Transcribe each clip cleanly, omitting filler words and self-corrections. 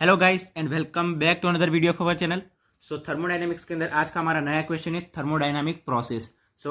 Hello guys and welcome back to another video of our channel. Thermodynamics के अंदर आज का हमारा नया क्वेश्चन है थर्मोडायनामिक प्रोसेस।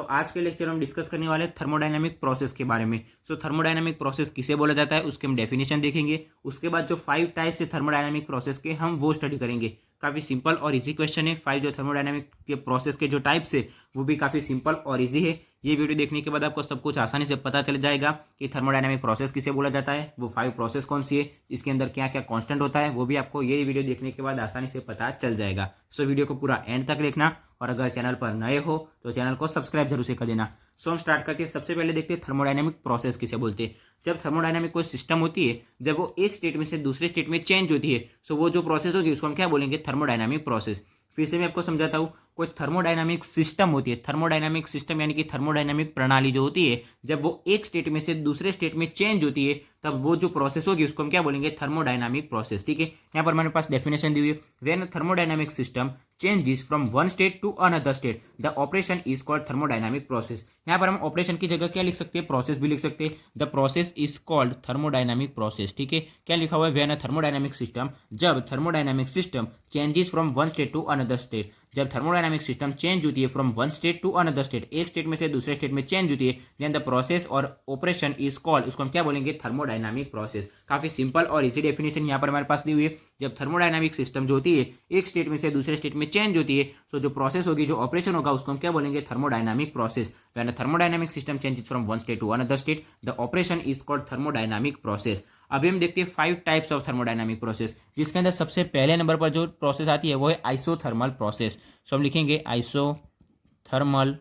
आज के लेक्चर हम डिस्कस करने वाले हैं थर्मोडायनामिक प्रोसेस के बारे में। थर्मोडायनामिक प्रोसेस किसे बोला जाता है उसके हम डेफिनेशन देखेंगे। उसके बाद जो 5 टाइप्स है थर्मोडायनामिक प्रोसेस के हम वो स्टडी करेंगे। काफ़ी सिंपल और इजी क्वेश्चन है। 5 जो थर्मोडायनामिक के प्रोसेस के जो टाइप्स है वो भी काफ़ी सिंपल और इजी है। ये वीडियो देखने के बाद आपको सब कुछ आसानी से पता चल जाएगा कि थर्मोडायनामिक प्रोसेस किसे बोला जाता है, वो 5 प्रोसेस कौन सी है, इसके अंदर क्या क्या कांस्टेंट होता है, वो भी आपको ये वीडियो देखने के बाद आसानी से पता चल जाएगा। वीडियो को पूरा एंड तक देखना और अगर चैनल पर नए हो तो चैनल को सब्सक्राइब जरूर से कर देना। हम स्टार्ट करते हैं। सबसे पहले देखते हैं थर्मोडायनामिक प्रोसेस किसे बोलते हैं। जब थर्मोडायनामिक कोई सिस्टम होती है, जब वो एक स्टेट में से दूसरे स्टेट में चेंज होती है, वो जो प्रोसेस होगी उसको हम क्या बोलेंगे, थर्मोडायनामिक प्रोसेस। फिर से मैं आपको समझाता हूँ। कोई थर्मोडायनामिक सिस्टम होती है, थर्मोडायनामिक सिस्टम यानी कि थर्मोडायनामिक प्रणाली जो होती है, जब वो एक स्टेट में से दूसरे स्टेट में चेंज होती है तब वो जो प्रोसेस होगी उसको हम क्या बोलेंगे, थर्मोडायनामिक प्रोसेस। ठीक है, यहाँ पर हमारे पास डेफिनेशन दी हुई है। When thermodynamic system changes from one state to another state the operation is called thermodynamic process. यहाँ पर हम ऑपरेशन की जगह क्या लिख सकते हैं, प्रोसेस भी लिख सकते हैं। The process is called thermodynamic process. ठीक है, क्या लिखा हुआ है, व्हेन थर्मोडायनामिक सिस्टम, जब thermodynamic system changes from one state to another state, जब थर्मोडायनामिक सिस्टम चेंज होती है from one state to another state, एक स्टेट में से दूसरे स्टेट में चेंज होती है, देन द प्रोसेस और ऑपरेशन इज कॉल्ड, उसको हम क्या बोलेंगे, थर्मोडायनामिक प्रोसेस। काफी सिंपल और इजी डेफिनेशन यहाँ पर हमारे पास दी हुई है। जब थर्मोडायनामिक सिस्टम जो होती है एक स्टेट में से दूसरे स्टेट में चेंज होती है, तो जो प्रोसेस होगी, जो ऑपरेशन होगा, उसको हम क्या बोलेंगे, thermodynamic process. When thermodynamic system changes from one state to another state the operation is called thermodynamic process. अभी हम देखते हैं 5 टाइप्स ऑफ थर्मोडायनामिक प्रोसेस, जिसके अंदर सबसे पहले नंबर पर जो प्रोसेस आती है वो है आइसोथर्मल प्रोसेस। हम लिखेंगे आइसोथर्मल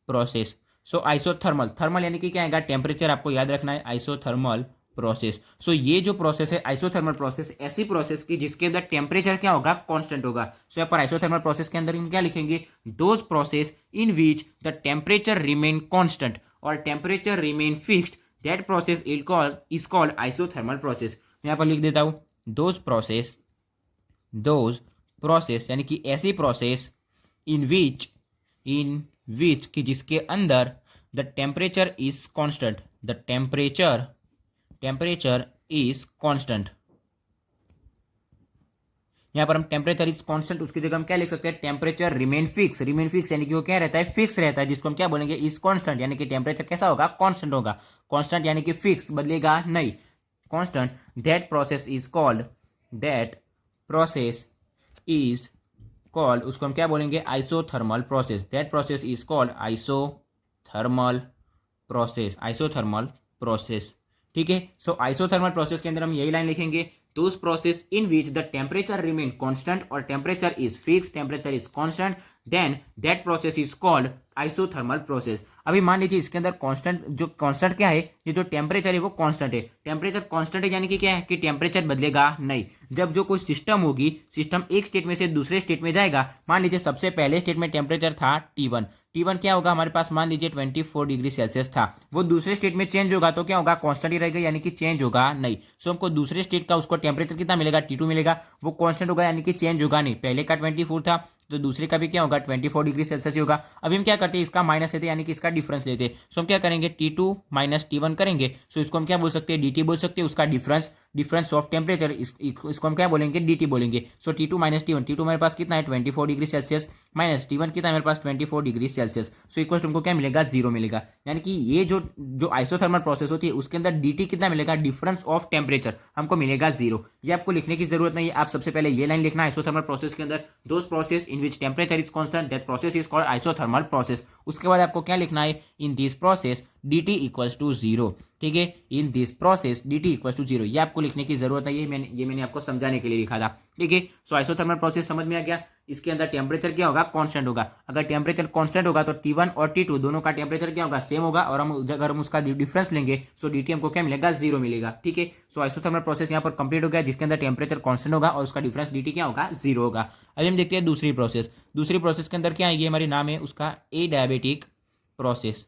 प्रोसेस। आइसोथर्मल, थर्मल यानी कि क्या आएगा, टेम्परेचर आपको याद रखना है, आइसोथर्मल प्रोसेस। ये जो प्रोसेस है आइसोथर्मल प्रोसेस, ऐसी प्रोसेस की जिसके अंदर टेम्परेचर क्या होगा, कांस्टेंट होगा। यहाँ पर आइसोथर्मल प्रोसेस के अंदर हम क्या लिखेंगे, those process in which the temperature remain constant और temperature remain fixed, that process is called isothermal process. यहाँ पर लिख देता हूं, दोज प्रोसेस यानी कि ऐसी प्रोसेस इन विच कि जिसके अंदर the temperature is constant, the temperature is constant. यहां पर हम टेम्परेचर इज कांस्टेंट, उसकी जगह हम क्या लिख सकते हैं, temperature remain fix. Remain fix यानी कि वो क्या रहता है, फिक्स रहता है, जिसको हम क्या बोलेंगे, इज कांस्टेंट, यानी कि टेम्परेचर कैसा होगा, कांस्टेंट होगा। कांस्टेंट यानी कि फिक्स, बदलेगा नहीं, constant. That process is called, उसको हम क्या बोलेंगे, isothermal process. That process is called isothermal process. ठीक है, आइसोथर्मल प्रोसेस के अंदर हम यही लाइन लिखेंगे, those process in which the temperature remain constant और temperature is fixed, temperature is constant, then that process is called isothermal process. अभी मान लीजिए इसके अंदर कांस्टेंट, जो कांस्टेंट क्या है, ये जो टेम्परेचर है वो कांस्टेंट है। टेम्परेचर कांस्टेंट है यानी कि क्या है, कि टेम्परेचर बदलेगा नहीं। जब जो कोई सिस्टम होगी, सिस्टम एक स्टेट में से दूसरे स्टेट में जाएगा, मान लीजिए सबसे पहले स्टेट में टेम्परेचर था T1, T1 क्या होगा हमारे पास, मान लीजिए 24 डिग्री सेल्सियस था। वो दूसरे स्टेट में चेंज होगा तो क्या होगा, कांस्टेंट ही रहेगा, यानी कि चेंज होगा नहीं। हमको दूसरे स्टेट का उसको टेम्परेचर कितना मिलेगा, T2 मिलेगा, वो कांस्टेंट होगा, यानी कि चेंज होगा नहीं। पहले का 24 था तो दूसरे का भी क्या होगा, 24 डिग्री सेल्सियस ही होगा। अभी हम क्या करते हैं, इसका माइनस लेते हैं, यानी कि इसका डिफरेंस लेते हैं। हम क्या करेंगे, T2 माइनस T1 करेंगे। इसको हम क्या बोल सकते हैं, DT बोल सकते हैं, उसका डिफरेंस ऑफ टेम्परेचर, इसको हम क्या बोलेंगे, DT बोलेंगे। T2 माइनस T1, T2 हमारे पास कितना है, 24 डिग्री सेल्सियस, माइनस T1 कितना है हमारे पास, 24 डिग्री सेल्सियस। इक्वल हमको क्या मिलेगा, 0 मिलेगा। यानी कि ये जो आइसोथर्मल प्रोसेस होती है उसके अंदर DT कितना मिलेगा, डिफरेंस ऑफ टेम्परेचर हमको मिलेगा 0। ये आपको लिखने की जरूरत नहीं है, आप सबसे पहले ये लाइन लिखना, आइसोथर्मल प्रोसेस के अंदर those process in which temperature is constant, that process is called isothermal process. उसके बाद आपको क्या लिखना है, in this process DT equals to 0। ठीक है, in this process DT equals to 0, ये आपको लिखने की जरूरत है, ये मैंने आपको समझाने के लिए लिखा था। ठीक है, आइसोथर्मल प्रोसेस समझ में आ गया। इसके अंदर टेम्परेचर क्या होगा, कांस्टेंट होगा। अगर टेम्परेचर कांस्टेंट होगा तो T1 और T2 दोनों का टेम्परेचर क्या होगा, सेम होगा, और अगर हम उसका डिफरेंस लेंगे तो DT हमको क्या मिलेगा, 0 मिलेगा। ठीक है, आइसोथर्मल प्रोसेस यहाँ पर कंप्लीट हो गया, जिसके अंदर टेम्परेचर कांस्टेंट होगा और उसका डिफरेंस DT क्या होगा, 0 होगा। अभी हम देखते हैं दूसरी प्रोसेस। दूसरी प्रोसेस के अंदर क्या आएगी, हमारी नाम है उसका एडियाबेटिक प्रोसेस।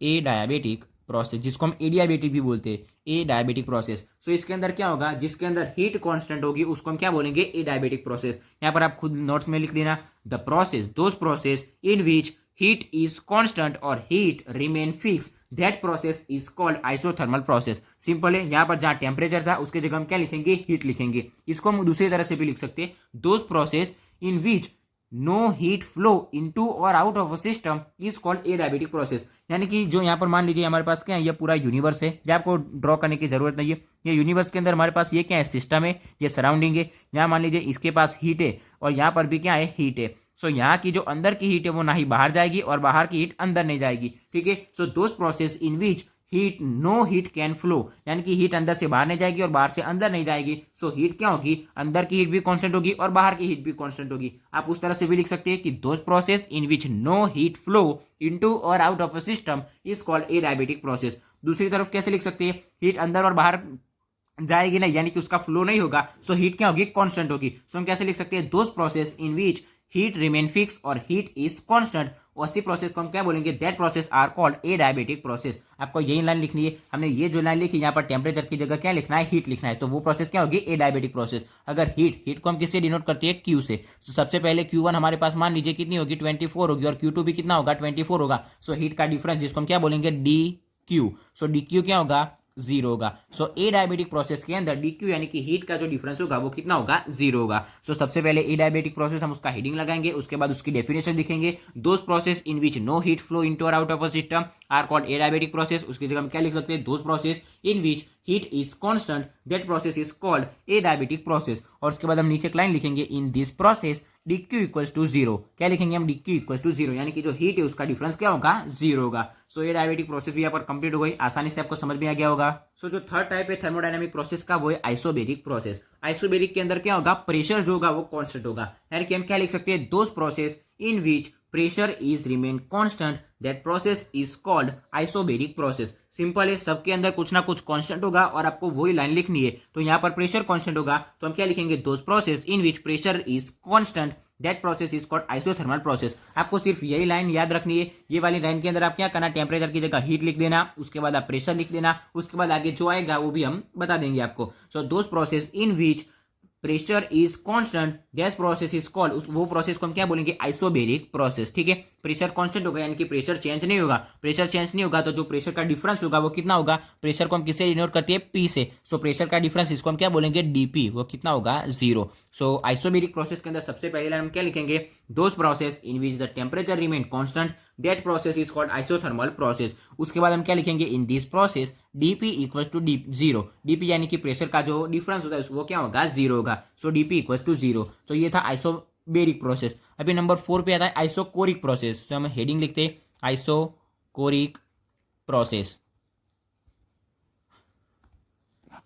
एडियाबेटिक प्रोसेस, जिसको हम एडियाबेटिक भी बोलते हैं, एडियाबेटिक प्रोसेस। इसके अंदर क्या होगा, जिसके अंदर हीट कांस्टेंट होगी उसको हम क्या बोलेंगे, एडियाबेटिक प्रोसेस। यहाँ पर आप खुद नोट्स में लिख देना, the process, those process in which heat is constant और heat remain fix, that process is called isothermal process. Simple है, यहाँ पर जहाँ टेम्परेचर था उसकी जगह हम क्या लिखेंगे, हीट लिखेंगे। इसको हम दूसरी तरह से भी लिख सकते हैं, those process in which no heat flow into और out of a system is called adiabatic process. यानी कि जो यहाँ पर मान लीजिए हमारे पास क्या है, ये पूरा यूनिवर्स है, ये आपको ड्रॉ करने की जरूरत नहीं है। ये यूनिवर्स के अंदर हमारे पास ये क्या है, सिस्टम है, ये सराउंडिंग है। यहाँ मान लीजिए इसके पास हीट है और यहाँ पर भी क्या है, हीट है। सो यहाँ की जो अंदर की हीट है वो ना ही बाहर जाएगी और बाहर की हीट अंदर नहीं जाएगी, ठीक है। So those process in which heat no heat can flow, यानी कि हीट अंदर से बाहर नहीं जाएगी और बाहर से अंदर नहीं जाएगी। सो हीट क्या होगी, अंदर की हीट भी कांस्टेंट होगी और बाहर की हीट भी कांस्टेंट होगी। आप उस तरह से भी लिख सकते हैं कि those process in which no heat flow into और out of a system is called adiabatic process. दूसरी तरफ कैसे लिख सकते हैं, हीट अंदर और बाहर जाएगी नहीं, यानी कि उसका फ्लो नहीं होगा, सो हीट क्या होगी, कांस्टेंट होगी। सो हम कैसे लिख सकते हैं, those process in which heat remain fix और हीट इज कांस्टेंट, उसी प्रोसेस को हम क्या बोलेंगे, that process are called adiabatic process. आपको यही लाइन लिखनी है। हमने ये जो लाइन लिखी यहाँ पर टेम्परेचर की जगह क्या लिखना है, हीट लिखना है, तो वो प्रोसेस क्या होगी, एडायबिटिक प्रोसेस। अगर हीट को हम किससे डिनोट करते हैं, क्यू से। तो सबसे पहले Q1 हमारे पास मान लीजिए कितनी होगी, 24 होगी, और Q2 भी कितना होगा, 24 होगा। सो हीट का डिफरेंस जिसको हम क्या बोलेंगे, डी क्यू। सो डी क्यू क्या होगा, जीरो होगा। सो ए डायबिटिक प्रोसेस के अंदर डी क्यू यानी कि हीट का जो डिफरेंस होगा वो कितना होगा, जीरो होगा। सो सबसे पहले ए डायबिटिक प्रोसेस हम उसका हेडिंग लगाएंगे, उसके बाद उसकी डेफिनेशन लिखेंगे। Those process in which no heat flow into और out of a system are called adiabatic process. उसकी जगह हम क्या लिख सकते हैं, those process in which heat is constant that process is called adiabatic process. और उसके बाद हम नीचे एक लाइन लिखेंगे, in this process D Q equals to zero. क्या लिखेंगे हम, D Q equals to zero, यानी कि जो हीट है उसका डिफरेंस क्या होगा, जीरो होगा। सो ये डायबिटिक प्रोसेस भी यहाँ पर कंप्लीट हो गई, आसानी से आपको समझ में आ गया होगा। सो जो थर्ड टाइप है थर्मोडायनामिक प्रोसेस का, वो है आइसोबेरिक प्रोसेस। आइसोबेरिक के अंदर क्या होगा, प्रेशर जो होगा वो कांस्टेंट होगा, यानी कि हम क्या लिख सकते हैं, those process in which pressure is remain constant that process is called isobaric process. Simple है, सबके अंदर कुछ ना कुछ कांस्टेंट होगा और आपको वही लाइन लिखनी है। तो यहाँ पर प्रेशर कांस्टेंट होगा, तो हम क्या लिखेंगे, those process in which pressure is constant that process is called isothermal process. आपको सिर्फ यही लाइन याद रखनी है। ये वाली लाइन के अंदर आप क्या करना, टेम्परेचर की जगह हीट लिख देना, उसके बाद आप प्रेशर लिख देना, उसके बाद आगे जो आएगा वो भी हम बता देंगे आपको। सो those process in which pressure is constant that process is called, वो प्रोसेस को हम क्या बोलेंगे, आइसोबेरिक प्रोसेस, ठीक है। प्रेशर कांस्टेंट होगा यानी कि प्रेशर चेंज नहीं होगा। प्रेशर चेंज नहीं होगा तो जो प्रेशर का डिफरेंस होगा वो कितना होगा, प्रेशर को हम किससे डिनोट करते हैं, पी से। सो प्रेशर का डिफरेंस इसको हम क्या बोलेंगे, डीपी, वो कितना होगा, जीरो। सो आइसोबेरिक प्रोसेस के अंदर सबसे पहले हम क्या लिखेंगे, those process in which the temperature remain constant that process is called isothermal process. उसके बाद हम क्या लिखेंगे, in this process DP equals to D zero. DP यानी कि प्रेशर का जो डिफरेंस होता है वो क्या होगा, जीरो होगा। सो डीपी इक्वल्स टू जीरो। तो ये था आइसोबेरिक प्रोसेस। अभी नंबर 4 पे आता है आइसोकोरिक प्रोसेस। तो हम हेडिंग लिखते हैं, आइसोकोरिक प्रोसेस।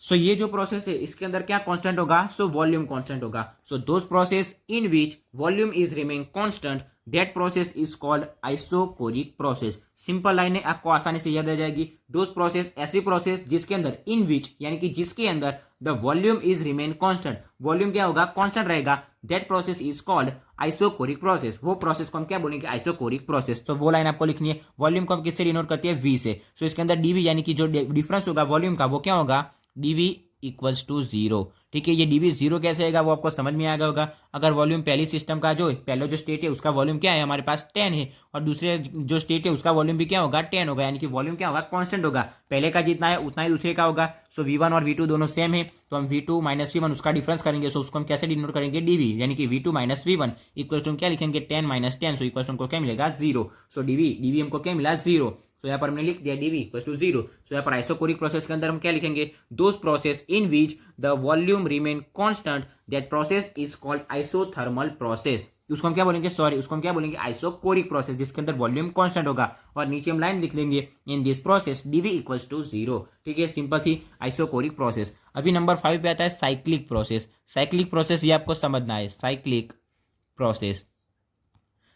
सो ये जो प्रोसेस है इसके अंदर क्या कांस्टेंट होगा, सो वॉल्यूम कांस्टेंट होगा। सो those process in which volume is remain constant that process is called isochoric process. Simple line है, आपको आसानी से याद आ जाएगी। दोज प्रोसेस ऐसी प्रोसेस जिसके अंदर इन विच यानी कि जिसके अंदर the volume is remain constant, volume क्या होगा, कांस्टेंट रहेगा, that process is called isochoric process. वो प्रोसेस को हम क्या बोलेंगे, आइसोकोरिक प्रोसेस। तो वो लाइन आपको लिखनी है। वॉल्यूम को हम किससे डिनोट करते हैं, वी से। सो इसके अंदर डीवी यानी कि जो डिफरेंस होगा वॉल्यूम का वो क्या होगा, dV इक्वल्स टू जीरो, ठीक है। ये dV जीरो कैसे आएगा वो आपको समझ में आ गया होगा। अगर वॉल्यूम पहली सिस्टम का जो पहला जो स्टेट है उसका वॉल्यूम क्या है, हमारे पास 10 है, और दूसरे जो स्टेट है उसका वॉल्यूम भी क्या होगा, 10 होगा, यानी कि वॉल्यूम क्या होगा, कांस्टेंट होगा। पहले का जितना है उतना ही दूसरे का होगा। सो V1 और V2 दोनों सेम है, तो हम V2 माइनस V1 उसका डिफरेंस करेंगे। सो उसको हम कैसे डिनोट करेंगे, dV, यानी कि V2 minus V1 equals to हम क्या लिखेंगे, 10 माइनस 10। सो इक्वल्स हमको क्या मिलेगा, जीरो। सो dV हमको क्या मिला, जीरो। तो यहाँ पर हमने लिख दिया dV इक्वल टू जीरो। तो यहाँ पर आइसोकोरिक प्रोसेस के अंदर हम क्या लिखेंगे, those process in which the volume remain constant that process is called isothermal process. उसको हम क्या बोलेंगे, उसको हम क्या बोलेंगे, आइसोकोरिक प्रोसेस, जिसके अंदर वॉल्यूम कांस्टेंट होगा। और नीचे हम लाइन लिख लेंगे, in this process dV equals to zero, ठीक है। सिंपल थी आइसोकोरिक प्रोसेस। अभी नंबर 5 पे आता है साइक्लिक प्रोसेस। साइक्लिक प्रोसेस ये आपको समझना है, cyclic process.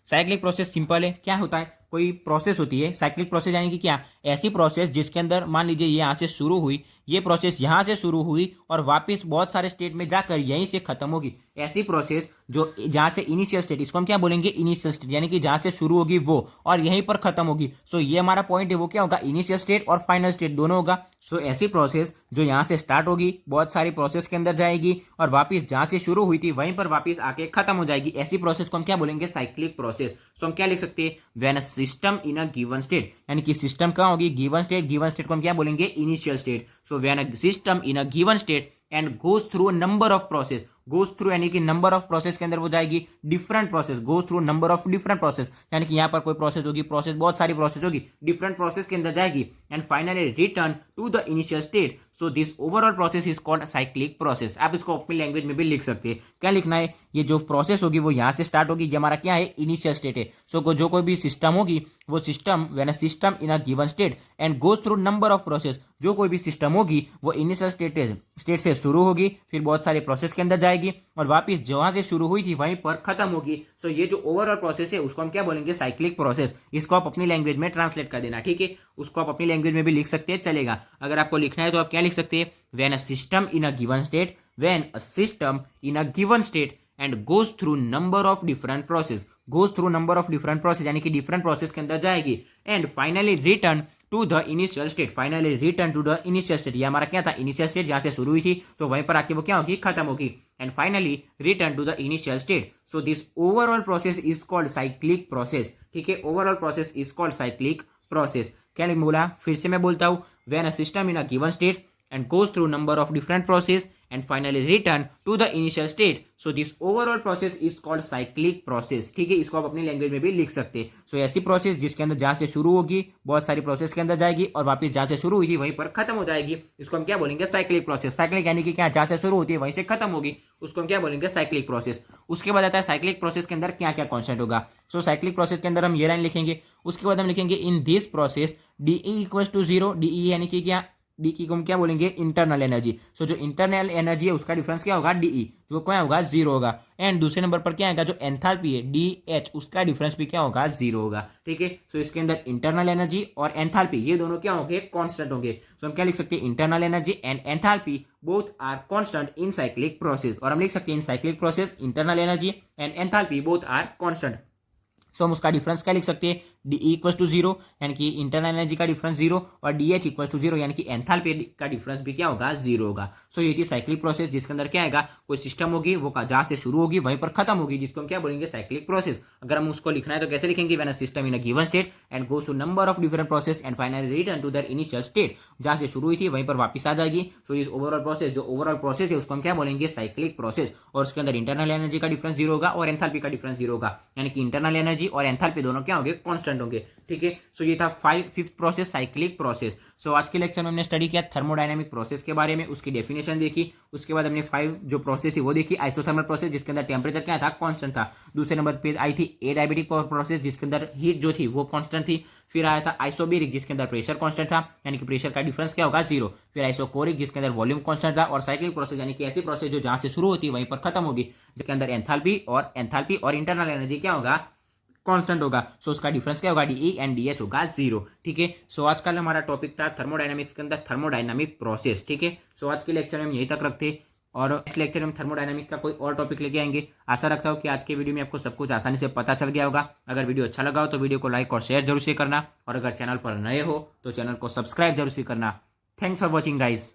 Cyclic process simple है, क्या होता है, कोई प्रोसेस होती है। साइक्लिक प्रोसेस यानी कि क्या, ऐसी प्रोसेस जिसके अंदर मान लीजिए ये यहाँ से शुरू हुई, ये प्रोसेस यहाँ से शुरू हुई और वापस बहुत सारे स्टेट में जाकर यहीं से खत्म होगी। ऐसी प्रोसेस जो जहाँ से इनिशियल स्टेट, इसको हम क्या बोलेंगे, इनिशियल स्टेट, यानी कि जहाँ से शुरू होगी वो और यहीं पर खत्म होगी। सो ये हमारा पॉइंट है, वो क्या होगा, इनिशियल स्टेट और फाइनल स्टेट दोनों होगा। सो ऐसी प्रोसेस जो यहाँ से स्टार्ट होगी, बहुत सारी प्रोसेस के अंदर जाएगी और वापस जहाँ से शुरू हुई थी वहीं पर वापस आके खत्म हो जाएगी। ऐसी प्रोसेस को हम क्या बोलेंगे, साइक्लिक प्रोसेस। सो हम क्या लिख सकते हैं, when a system in a given state, यानी कि सिस्टम क्या होगी, गिवन स्टेट को हम क्या बोलेंगे, initial state. So when a system in a given state and goes through number of process, goes through यानी कि नंबर ऑफ प्रोसेस के अंदर वो जाएगी different process, goes through number of different process, यानी कि यहाँ पर कोई प्रोसेस होगी, प्रोसेस बहुत सारी प्रोसेस होगी, डिफरेंट प्रोसेस के अंदर जाएगी and finally return to the initial state. So this overall process is called cyclic process. आप इसको अपनी लैंग्वेज में भी लिख सकते हैं। क्या लिखना है, ये जो प्रोसेस होगी वो यहाँ से स्टार्ट होगी, ये हमारा क्या है, इनिशियल स्टेट है। सो जो कोई भी सिस्टम होगी वो system when a system in a given state and goes through number of process, जो कोई भी सिस्टम होगी वो इनिशियल स्टेट से शुरू होगी, फिर बहुत सारे प्रोसेस के अंदर जाएगी और वापस जहां से शुरू हुई थी वहीं पर खत्म होगी। सो ये जो ओवरऑल प्रोसेस है उसको हम क्या बोलेंगे, साइक्लिक प्रोसेस। इसको आप अपनी लैंग्वेज में ट्रांसलेट कर देना, ठीक है। उसको आप अपनी लैंग्वेज में भी लिख सकते हैं, चलेगा। अगर आपको लिखना है तो आप क्या लिख सकते हैं, when a system in a given state, when a system in a given state and goes through number of different process, goes through number of different process यानी कि डिफरेंट प्रोसेस के अंदर जाएगी and finally return to the initial state, finally return to the initial state. ये हमारा क्या था, initial state, जहां से शुरू हुई थी तो वहीं पर आके वो क्या होगी, खत्म होगी and finally return to the initial state. So this overall process is called cyclic process, ठीक है। Overall process is called cyclic process. क्या नहीं बोला, फिर से मैं बोलता हूं, when a system in a given state and goes through number of different process and finally return to the initial state. So this overall process is called cyclic process, ठीक है। इसको आप अपनी लैंग्वेज में भी लिख सकते हैं। सो ऐसी प्रोसेस जिसके अंदर जहां से शुरू होगी बहुत सारी प्रोसेस के अंदर जाएगी और वापस जहां से शुरू हुई थी वहीं पर खत्म हो जाएगी, इसको हम क्या बोलेंगे, साइक्लिक प्रोसेस। साइक्लिक यानी कि क्या, जहां से शुरू होती है वहीं से खत्म होगी, उसको हम क्या बोलेंगे, साइक्लिक प्रोसेस। उसके बाद आता है साइक्लिक प्रोसेस के अंदर क्या क्या कॉन्स्टेंट होगा। सो साइक्लिक प्रोसेस के अंदर हम ये लाइन लिखेंगे, उसके बाद हम लिखेंगे in this process D E equals to zero. D E यानी कि क्या, डी की को हम क्या बोलेंगे, इंटरनल एनर्जी। सो जो इंटरनल एनर्जी है उसका डिफरेंस क्या होगा, डीई, जो क्या होगा, जीरो होगा। एंड दूसरे नंबर पर क्या आएगा, जो एंथैल्पी है डी एच, उसका डिफरेंस भी क्या होगा, जीरो होगा, ठीक है। सो इसके अंदर इंटरनल एनर्जी और एंथैल्पी ये दोनों क्या होंगे, कांस्टेंट होंगे। सो हम क्या लिख सकते हैं, internal energy and enthalpy both are constant in cyclic process. और हम लिख सकते हैं in cyclic process internal energy and enthalpy both are constant. So हम उसका डिफरेंस क्या लिख सकते हैं, डी इक्वल टू जीरो यानी कि इंटरनल एनर्जी का डिफरेंस जीरो और D H equal to zero यानी कि एंथैल्पी का डिफरेंस भी क्या होगा, जीरो होगा। सो ये थी साइक्लिक प्रोसेस जिसके अंदर क्या आएगा, कोई सिस्टम होगी वो जहां से शुरू होगी वहीं पर खत्म होगी, जिसको हम क्या बोलेंगे, साइक्लिक प्रोसेस। अगर हम उसको लिखना है तो कैसे लिखेंगे, when a system in a given state and goes to number of different process and finally return to their initial state, जहां से शुरू हुई थी वहीं पर वापस आ जाएगी। सो इस ओवरऑल प्रोसेस, जो ओवरऑल प्रोसेस है उसको हम क्या बोलेंगे, साइक्लिक प्रोसेस। और उसके अंदर इंटरनल एनर्जी का डिफरेंस जीरो होगा और एंथैल्पी का डिफरेंस जीरो होगा, यानी कि इंटरनल एनर्जी और एंथैल्पी दोनों क्या होंगे, कांस्टेंट होंगे, ठीक है। सो ये था फिफ्थ प्रोसेस, साइक्लिक प्रोसेस। सो आज के लेक्चर में हमने स्टडी किया थर्मोडायनामिक प्रोसेस के बारे में, उसकी डेफिनेशन देखी। उसके बाद हमने 5 जो प्रोसेस थी वो देखी, आइसोथर्मल प्रोसेस जिसके अंदर टेम्परेचर क्या था, कांस्टेंट था। दूसरे नंबर पे आई थी एडायबिटिक प्रोसेस जिसके अंदर हीट जो थी वो कांस्टेंट थी। फिर आया था आइसोबेरिक जिसके अंदर प्रेशर कांस्टेंट था, यानी कि प्रेशर का डिफरेंस क्या होगा, जीरो। फिर आइसोकोरिक जिसके अंदर वॉल्यूम कांस्टेंट था। और साइक्लिक प्रोसेस यानी कि ऐसी प्रोसेस जो जहां से शुरू होती है वहीं पर खत्म होगी, जिसके अंदर एंथैल्पी और इंटरनल एनर्जी क्या होगा, कांस्टेंट होगा। सो उसका डिफरेंस क्या होगा, डीई एंड डीएच होगा जीरो, ठीक है। सो आज का हमारा टॉपिक था थर्मोडायनामिक्स के अंदर थर्मोडायनामिक प्रोसेस, ठीक है। सो आज के लेक्चर में हम यहीं तक रखते हैं और नेक्स्ट लेक्चर में हम थर्मोडायनामिक का कोई और टॉपिक लेके आएंगे। आशा रखता हूँ कि आज के वीडियो में आपको सब कुछ आसानी से पता चल गया होगा। अगर वीडियो अच्छा लगा हो तो वीडियो को लाइक और शेयर जरूर से करना, और अगर चैनल पर नए हो तो चैनल को सब्सक्राइब जरूर से करना। Thanks for watching guys.